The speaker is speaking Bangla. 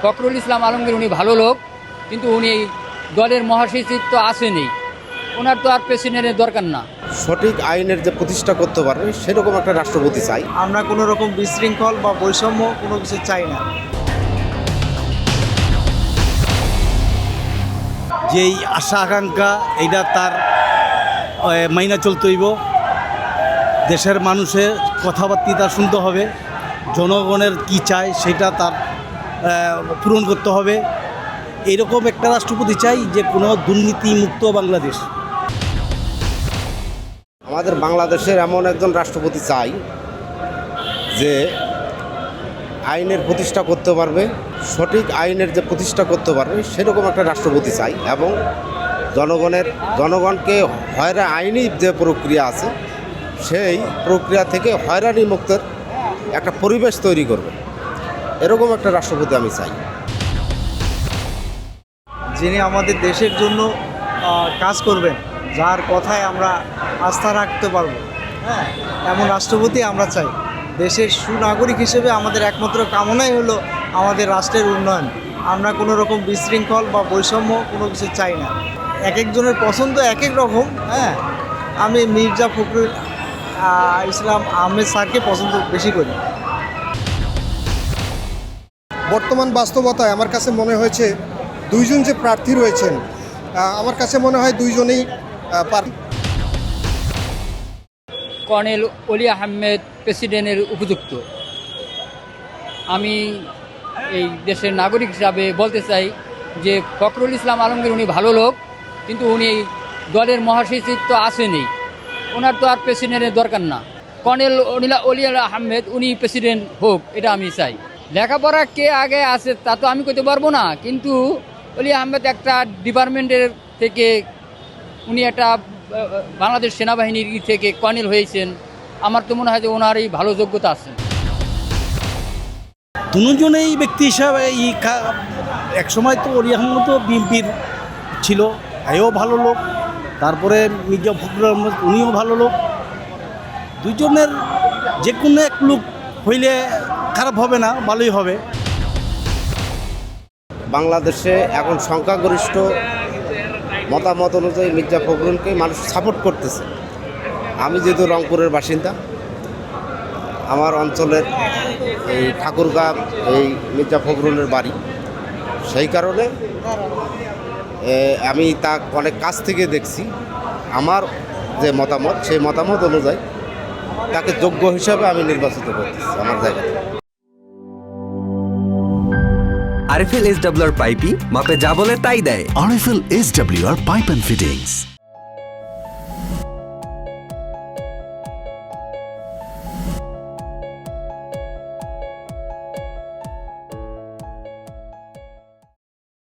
ফখরুল ইসলাম আলমগীর উনি ভালো লোক, কিন্তু উনি দলের মহাসচিব তো আসেনি, ওনার তো আর প্রেসিডেন্টের দরকার না। সঠিক আইনের যে প্রতিষ্ঠা করতে পারবে সেরকম একটা রাষ্ট্রপতি চাই। আমরা কোনো রকম বিশৃঙ্খল বা বৈষম্য কোনো কিছু চাই না। যেই আশা আকাঙ্ক্ষা এইটা তার মাইনা চলতে হইব। দেশের মানুষের কথাবার্তা শুনতে হবে, জনগণের কি চায় সেটা তার পূরণ করতে হবে। এরকম একটা রাষ্ট্রপতি চাই যে কোনো দুর্নীতিমুক্ত বাংলাদেশ। আমাদের বাংলাদেশের এমন একজন রাষ্ট্রপতি চাই যে আইনের প্রতিষ্ঠা করতে পারবে, সঠিক আইনের যে প্রতিষ্ঠা করতে পারবে সেরকম একটা রাষ্ট্রপতি চাই, এবং জনগণকে আইনি যে প্রক্রিয়া আছে সেই প্রক্রিয়া থেকে হয়রানি মুক্তের একটা পরিবেশ তৈরি করবে, এরকম একটা রাষ্ট্রপতি আমি চাই। যিনি আমাদের দেশের জন্য কাজ করবেন, যার কথায় আমরা আস্থা রাখতে পারবো, হ্যাঁ, এমন রাষ্ট্রপতি আমরা চাই। দেশের সুনাগরিক হিসেবে আমাদের একমাত্র কামনাই হলো আমাদের রাষ্ট্রের উন্নয়ন। আমরা কোনো রকম বিশৃঙ্খল বা বৈষম্য কোনো কিছু চাই না। এক একজনের পছন্দ এক এক রকম। হ্যাঁ, আমি মির্জা ফখরুল ইসলাম আহমেদ স্যারকে পছন্দ বেশি করি। বর্তমান বাস্তবতায় আমার কাছে মনে হয়েছে দুইজন যে প্রার্থী রয়েছেন, আমার কাছে মনে হয় দুইজনেই কর্নেল অলি আহমেদ প্রেসিডেন্টের উপযুক্ত। আমি এই দেশের নাগরিক হিসাবে বলতে চাই যে ফখরুল ইসলাম আলমগীর উনি ভালো লোক, কিন্তু উনি দলের মহাসচিব তো আসেনি, ওনার তো আর প্রেসিডেন্টের দরকার না। কর্নেল অলি আহমেদ উনি প্রেসিডেন্ট হোক, এটা আমি চাই। লেখাপড়া কে আগে আছে তা তো আমি কইতে পারবো না, কিন্তু অলি আহমেদ একটা ডিপার্টমেন্টের থেকে উনি একটা বাংলাদেশ সেনাবাহিনীর থেকে কর্নেল হয়েছেন। আমার তো মনে হয় যে ওনারই ভালো যোগ্যতা আছে। দুজনেই ব্যক্তি হিসাবে একসময় তো অলি আহমেদ তো বিএনপির ছিল, এও ভালো লোক। তারপরে মির্জা ফখরুল আহমেদ উনিও ভালো লোক। দুজনের যে কোনো এক লোক হইলে খারাপ হবে না, ভালোই হবে। বাংলাদেশে এখন সংখ্যাগরিষ্ঠ মতামত অনুযায়ী মির্জা ফখরুলকে মানুষ সাপোর্ট করতেছে। আমি যেহেতু রংপুরের বাসিন্দা, আমার অঞ্চলের এই ঠাকুরগাঁ এই মির্জা ফখরুলের বাড়ি, সেই কারণে আমি তা অনেক কাছ থেকে দেখছি। আমার যে মতামত সেই মতামত অনুযায়ী তাকে যোগ্য হিসাবে আমি নির্বাচিত করতেছি আমার জায়গায়। আরএফএল SWR পাইপই মাপে যা বলে তাই দেয়। RFL SWR pipe and fittings.